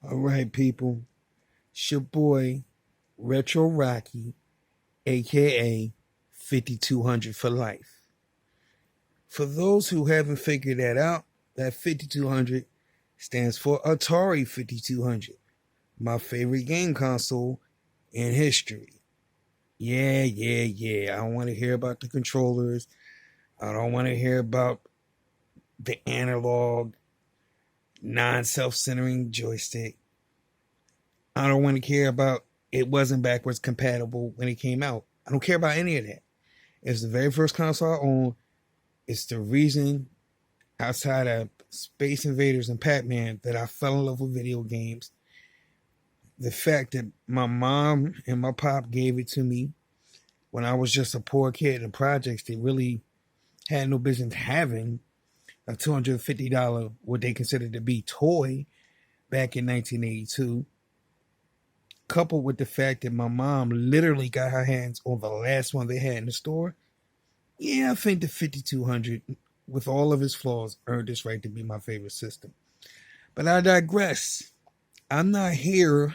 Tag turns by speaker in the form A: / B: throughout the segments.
A: All right, people. It's your boy, Retro Rocky, aka 5200 for life. For those who haven't figured that out, that 5200 stands for Atari 5200, my favorite game console in history. Yeah. I don't want to hear about the controllers. I don't want to hear about the analog, non self centering joystick. I don't want to care about it wasn't backwards compatible when it came out. I don't care about any of that. It's the very first console I owned. It's the reason, outside of Space Invaders and Pac-Man, that I fell in love with video games. The fact that my mom and my pop gave it to me when I was just a poor kid in the projects, they really had no business having a $250, what they considered to be toy back in 1982. Coupled with the fact that my mom literally got her hands on the last one they had in the store, yeah, I think the 5200, with all of its flaws, earned its right to be my favorite system. But I digress. I'm not here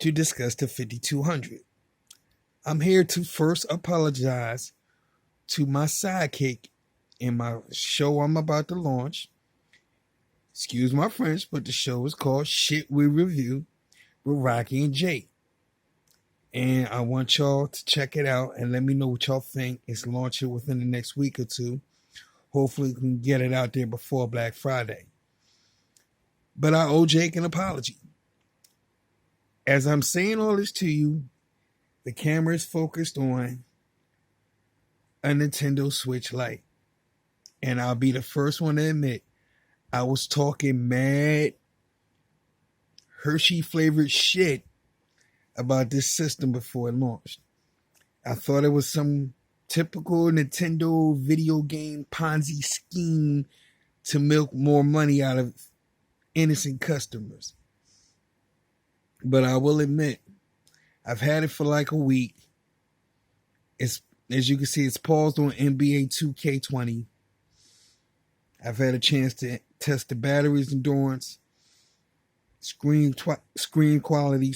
A: to discuss the 5200. I'm here to first apologize to my sidekick in my show I'm about to launch. Excuse my French, but the show is called Shit We Review with Rocky and Jake. And I want y'all to check it out and let me know what y'all think. It's launching within the next week or two. Hopefully we can get it out there before Black Friday. But I owe Jake an apology. As I'm saying all this to you, the camera is focused on a Nintendo Switch Lite. And I'll be the first one to admit, I was talking mad Hershey flavored shit about this system before it launched. I thought it was some typical Nintendo video game Ponzi scheme to milk more money out of innocent customers. But I will admit, I've had it for like a week. It's, as you can see, it's paused on NBA 2K20. I've had a chance to test the battery's endurance, screen quality,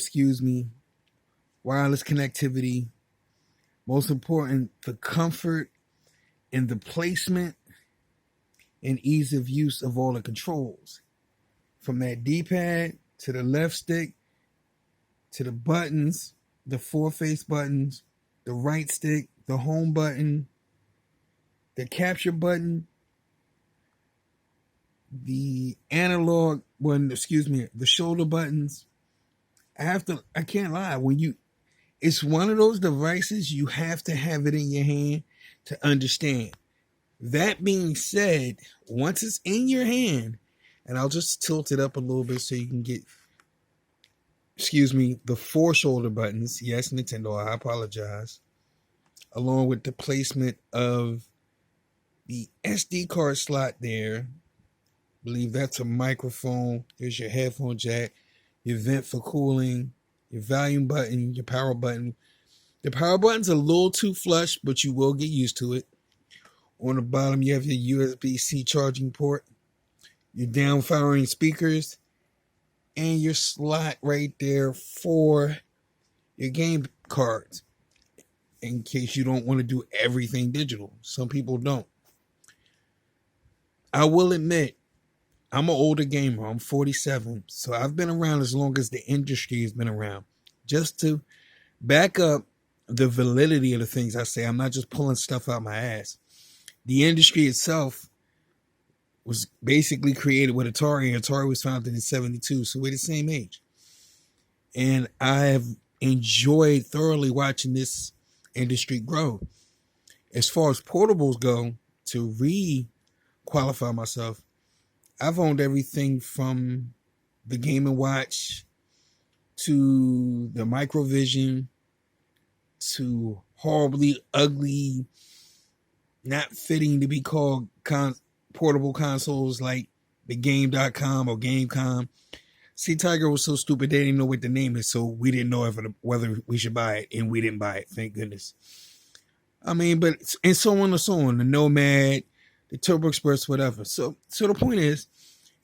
A: wireless connectivity. Most important, the comfort and the placement and ease of use of all the controls. From that D-pad to the left stick to the buttons, the four-face buttons, the right stick, the home button, the capture button, the analog one, the shoulder buttons. I can't lie, it's one of those devices you have to have it in your hand to understand. That being said, once it's in your hand, and I'll just tilt it up a little bit so you can get, the four shoulder buttons. Yes, Nintendo, I apologize. Along with the placement of the SD card slot there. I believe that's a microphone. There's your headphone jack, your vent for cooling, your volume button, your power button. The power button's a little too flush, but you will get used to it. On the bottom, you have your USB-C charging port, your down-firing speakers, and your slot right there for your game cards, in case you don't want to do everything digital. Some people don't. I will admit, I'm an older gamer. I'm 47, so I've been around as long as the industry has been around. Just to back up the validity of the things I say, I'm not just pulling stuff out my ass. The industry itself was basically created with Atari, and Atari was founded in 72, so we're the same age. And I have enjoyed thoroughly watching this industry grow. As far as portables go, to re-qualify myself, I've owned everything from the Game & Watch to the Microvision to horribly ugly, not fitting to be called portable consoles like the Game.com or Gamecom. See, Tiger was so stupid they didn't know what the name is, so we didn't know whether we should buy it, and we didn't buy it, thank goodness. But and so on and so on. The Nomad, the Turbo Express, whatever. So the point is,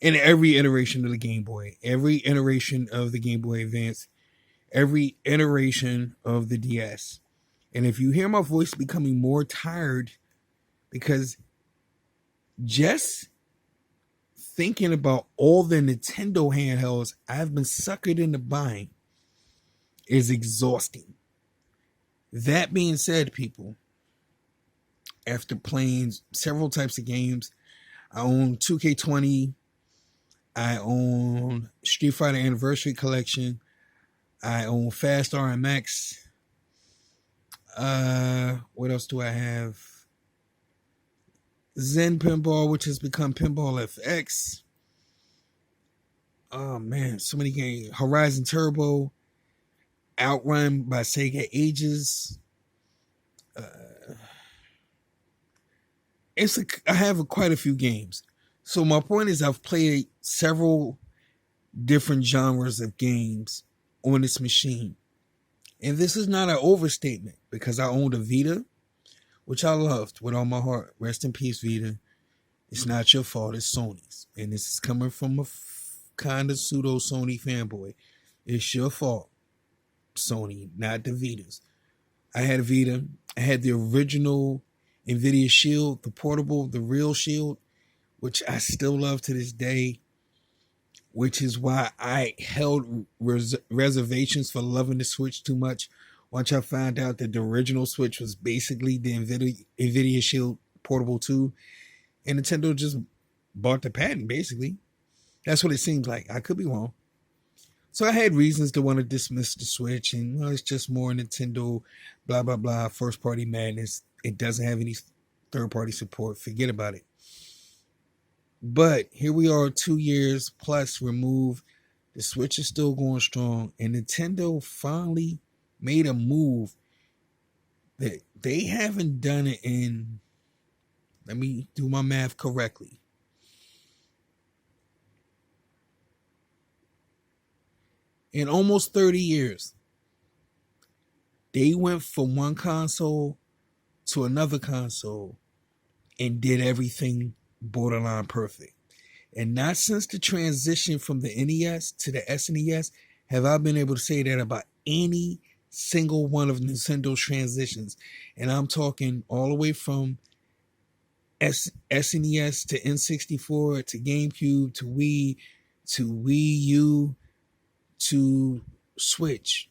A: in every iteration of the Game Boy, every iteration of the Game Boy Advance, every iteration of the DS. And if you hear my voice becoming more tired, because just thinking about all the Nintendo handhelds I've been suckered into buying is exhausting. That being said, people, after playing several types of games, I own 2K20, I own Street Fighter Anniversary Collection, I own Fast RMX. What else do I have? Zen Pinball, which has become Pinball FX. Oh man, so many games. Horizon Turbo, Outrun by Sega Ages. I have quite a few games. So my point is, I've played several different genres of games on this machine. And this is not an overstatement, because I owned a Vita, which I loved with all my heart. Rest in peace, Vita. It's not your fault, it's Sony's. And this is coming from a kind of pseudo Sony fanboy. It's your fault, Sony, not the Vitas. I had a Vita. I had the original NVIDIA Shield, the portable, the real Shield, which I still love to this day, which is why I held reservations for loving the Switch too much. Once I found out that the original Switch was basically the NVIDIA Shield Portable 2, and Nintendo just bought the patent, basically. That's what it seems like. I could be wrong. So I had reasons to want to dismiss the Switch, and well, it's just more Nintendo, blah, blah, blah, first-party madness. It doesn't have any third-party support. Forget about it. But here we are 2 years plus removed. The Switch is still going strong, and Nintendo finally made a move that they haven't done it in, let me do my math correctly, in almost 30 years. They went from one console to another console and did everything borderline perfect. And not since the transition from the NES to the SNES have I been able to say that about any single one of Nintendo's transitions. And I'm talking all the way from SNES to N64 to GameCube to Wii to Wii U to Switch.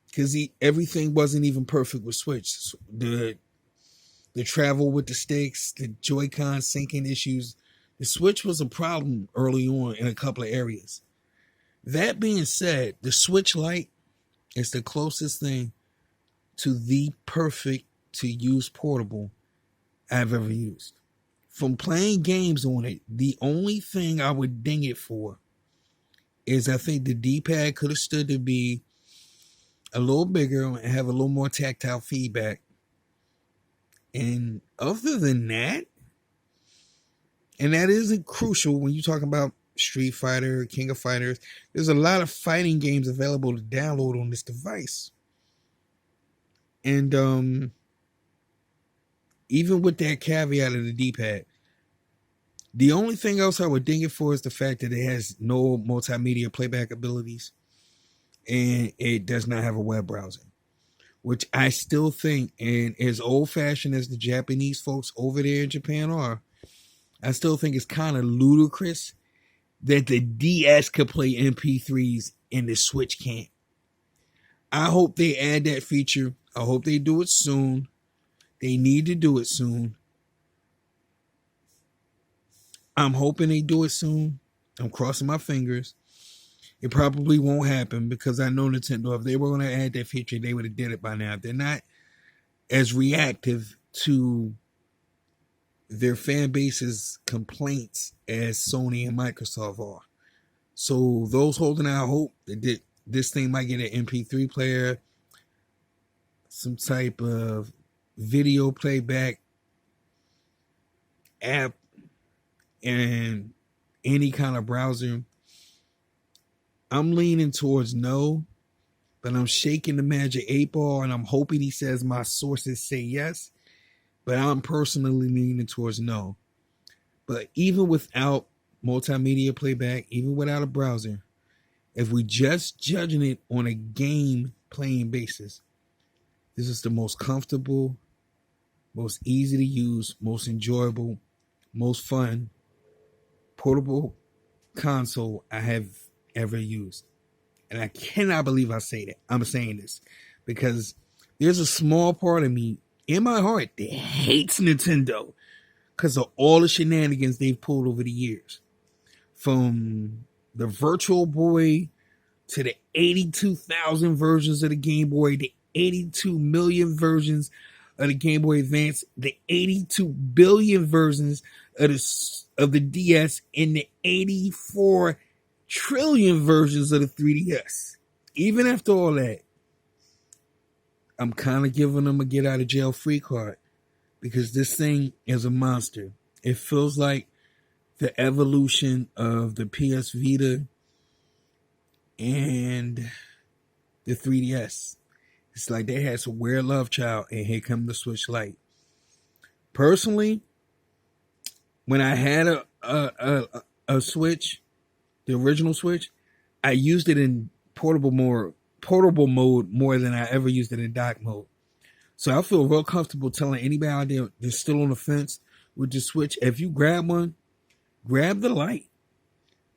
A: Because everything wasn't even perfect with Switch. The travel with the sticks, the Joy-Con syncing issues. The Switch was a problem early on in a couple of areas. That being said, the Switch Lite is the closest thing to the perfect to use portable I've ever used. From playing games on it, the only thing I would ding it for is I think the D-pad could have stood to be a little bigger and have a little more tactile feedback. And other than that, and that isn't crucial when you're talking about Street Fighter, King of Fighters, there's a lot of fighting games available to download on this device. And even with that caveat of the D-pad, the only thing else I would ding it for is the fact that it has no multimedia playback abilities and it does not have a web browser, which I still think, and as old-fashioned as the Japanese folks over there in Japan are, I still think it's kind of ludicrous that the DS could play MP3s and the Switch can't. I hope they add that feature. I hope they do it soon. They need to do it soon. I'm hoping they do it soon. I'm crossing my fingers. It probably won't happen because I know Nintendo, if they were going to add that feature, they would have did it by now. They're not as reactive to their fan base's complaints as Sony and Microsoft are. So those holding out hope that this thing might get an MP3 player, some type of video playback app, and any kind of browser, I'm leaning towards no, but I'm shaking the magic 8-ball and I'm hoping he says my sources say yes, but I'm personally leaning towards no. But even without multimedia playback, even without a browser, if we just judging it on a game playing basis, this is the most comfortable, most easy to use, most enjoyable, most fun portable console I have ever used. And I cannot believe I say that. I'm saying this because there's a small part of me in my heart that hates Nintendo because of all the shenanigans they've pulled over the years. From the Virtual Boy to the 82,000 versions of the Game Boy, the 82 million versions of the Game Boy Advance, the 82 billion versions of the DS, and the 84 trillion versions of the 3DS. Even after all that, I'm kind of giving them a get out of jail free card because this thing is a monster. It feels like the evolution of the PS Vita and the 3DS. It's like they had some weird love child, and here come the Switch Lite. Personally, when I had a Switch, the original Switch, I used it in portable mode more than I ever used it in dock mode. So I feel real comfortable telling anybody out there that's still on the fence with the Switch, if you grab one, grab the Lite.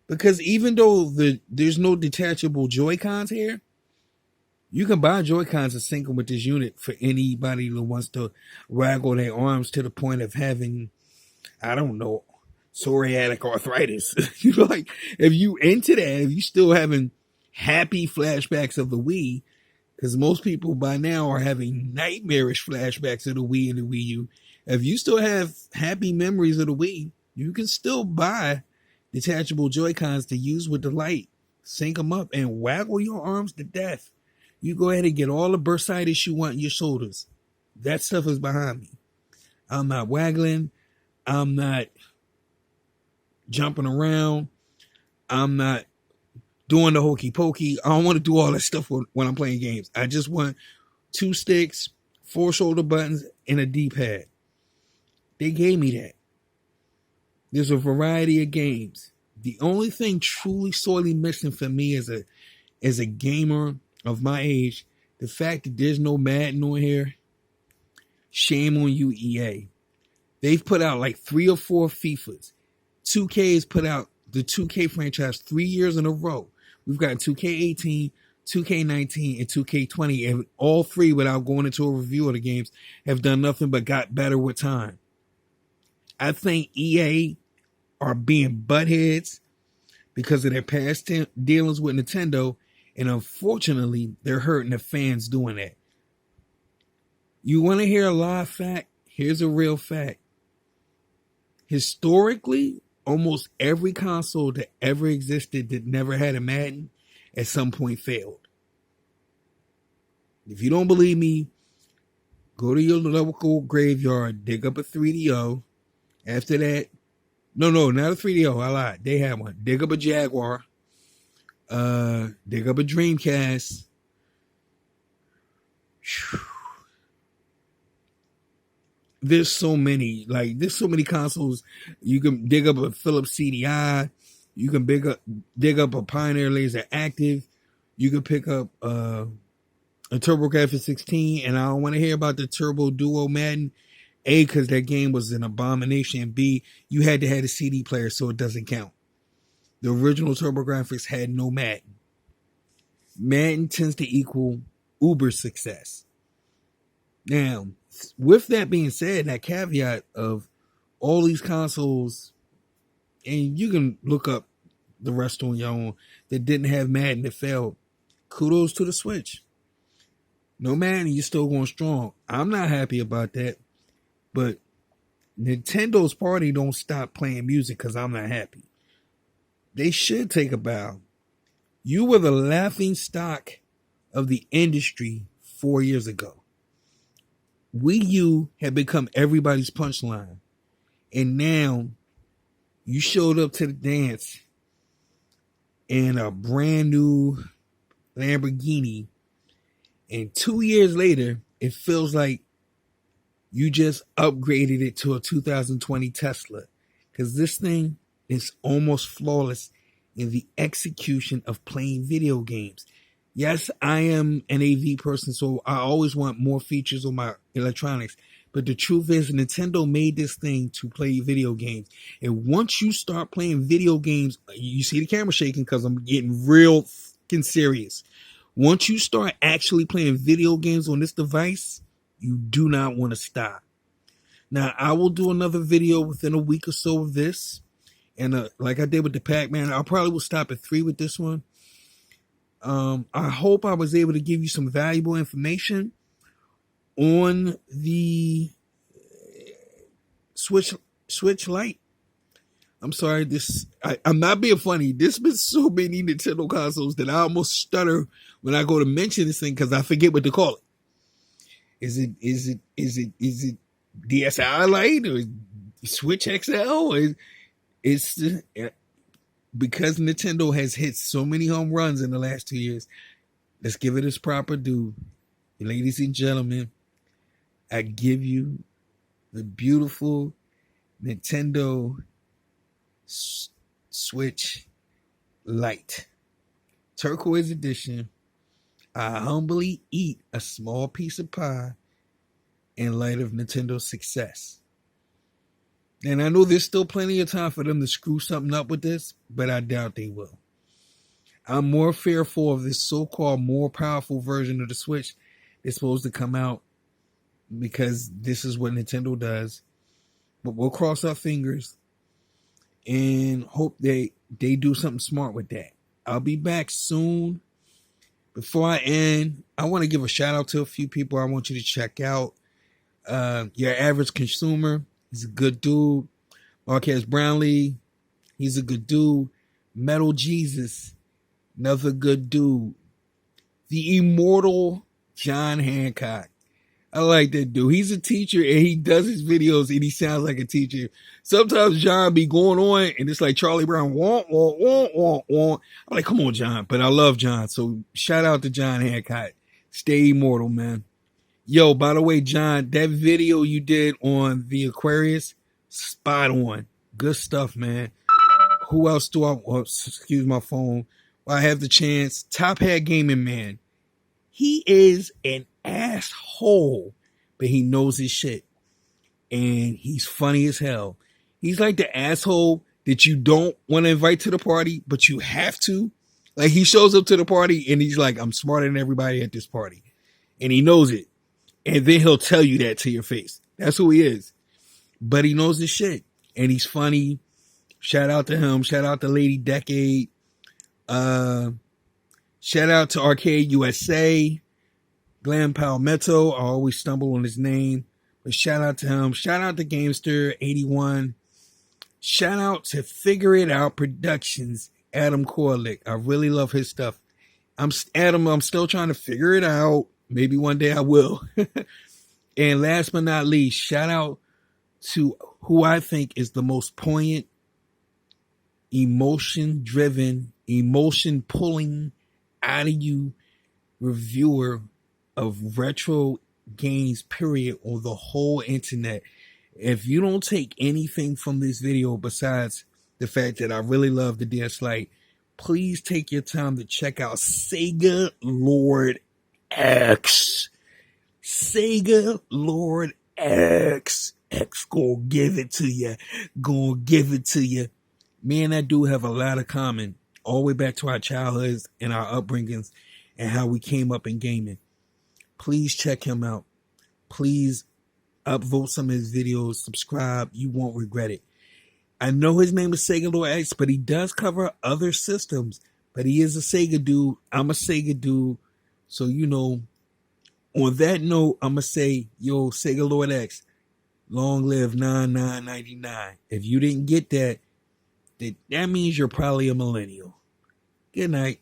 A: Because even though there's no detachable Joy-Cons here, you can buy Joy-Cons and sync them with this unit for anybody that wants to waggle their arms to the point of having, I don't know, psoriatic arthritis. Like, if you into that, if you still having happy flashbacks of the Wii, because most people by now are having nightmarish flashbacks of the Wii and the Wii U. If you still have happy memories of the Wii, you can still buy detachable Joy-Cons to use with the Lite. Sync them up and waggle your arms to death. You go ahead and get all the bursitis you want in your shoulders. That stuff is behind me. I'm not waggling. I'm not jumping around. I'm not doing the hokey pokey. I don't want to do all that stuff when I'm playing games. I just want 2 sticks, 4 shoulder buttons, and a D-pad. They gave me that. There's a variety of games. The only thing truly sorely missing for me as a gamer of my age, the fact that there's no Madden on here, shame on you, EA. They've put out like 3 or 4 FIFAs. 2K has put out the 2K franchise 3 years in a row. We've got 2K18, 2K19, and 2K20, and all 3, without going into a review of the games, have done nothing but got better with time. I think EA are being buttheads because of their past dealings with Nintendo, and unfortunately, they're hurting the fans doing that. You want to hear a live fact? Here's a real fact. Historically, almost every console that ever existed that never had a Madden at some point failed. If you don't believe me, go to your local graveyard, dig up a 3DO. After that, no, not a 3DO, I lied. They had one. Dig up a Jaguar. Dig up a Dreamcast. There's so many consoles. You can dig up a Philips CDI. You can dig up a Pioneer Laser Active. You can pick up a TurboGrafx 16, and I don't want to hear about the Turbo Duo Madden. A, because that game was an abomination. B, you had to have a CD player, so it doesn't count. The original TurboGrafx had no Madden. Madden tends to equal uber success. Now, with that being said, that caveat of all these consoles, and you can look up the rest on your own, that didn't have Madden that failed, kudos to the Switch. No Madden, you're still going strong. I'm not happy about that, but Nintendo's party don't stop playing music because I'm not happy. They should take a bow. You were the laughing stock of the industry 4 years ago. Wii U had become everybody's punchline. And now you showed up to the dance in a brand new Lamborghini. And 2 years later, it feels like you just upgraded it to a 2020 Tesla. Because this thing is almost flawless in the execution of playing video games. Yes, I am an AV person, so I always want more features on my electronics. But the truth is, Nintendo made this thing to play video games. And once you start playing video games, you see the camera shaking because I'm getting real fucking serious. Once you start actually playing video games on this device, you do not want to stop. Now, I will do another video within a week or so of this. And like I did with the Pac-Man, I probably will stop at 3 with this one. I hope I was able to give you some valuable information on the Switch Lite. I'm sorry, I'm not being funny. There's been so many Nintendo consoles that I almost stutter when I go to mention this thing because I forget what to call it. Is it DSi Lite or Switch XL? It's because Nintendo has hit so many home runs in the last 2 years. Let's give it its proper due. Ladies and gentlemen, I give you the beautiful Nintendo Switch Lite. Turquoise edition. I humbly eat a small piece of pie in light of Nintendo's success. And I know there's still plenty of time for them to screw something up with this, but I doubt they will. I'm more fearful of this so-called more powerful version of the Switch that's supposed to come out because this is what Nintendo does. But we'll cross our fingers and hope they do something smart with that. I'll be back soon. Before I end, I want to give a shout out to a few people I want you to check out. Your Average Consumer, he's a good dude. Marquez Brownlee, he's a good dude. Metal Jesus, another good dude. The immortal John Hancock. I like that dude. He's a teacher and he does his videos and he sounds like a teacher. Sometimes John be going on and it's like Charlie Brown, wah, wah, wah, wah, wah. I'm like, come on, John. But I love John. So shout out to John Hancock. Stay immortal, man. Yo, by the way, John, that video you did on the Aquarius, spot on. Good stuff, man. Who else do I, excuse my phone. Well, I have the chance. Top Hat Gaming Man. He is an asshole, but he knows his shit. And he's funny as hell. He's like the asshole that you don't want to invite to the party, but you have to. Like he shows up to the party and he's like, I'm smarter than everybody at this party. And he knows it. And then he'll tell you that to your face. That's who he is. But he knows his shit. And he's funny. Shout out to him. Shout out to Lady Decade. Shout out to Arcade USA. Glenn Palmetto. I always stumble on his name. But shout out to him. Shout out to Gamester81. Shout out to Figure It Out Productions. Adam Korlick. I really love his stuff. I'm still trying to figure it out. Maybe one day I will. And last but not least, shout out to who I think is the most poignant, emotion-driven, emotion-pulling out of you reviewer of retro games, period, on the whole internet. If you don't take anything from this video besides the fact that I really love the DS Lite, please take your time to check out Sega Lord X. Sega Lord X. X gonna give it to you. Gonna give it to you. Me and that dude have a lot of common. All the way back to our childhoods and our upbringings and how we came up in gaming. Please check him out. Please upvote some of his videos. Subscribe. You won't regret it. I know his name is Sega Lord X, but he does cover other systems. But he is a Sega dude. I'm a Sega dude. So, you know, on that note, I'm going to say, yo, Sega Lord X, long live 9999. If you didn't get that, that means you're probably a millennial. Good night.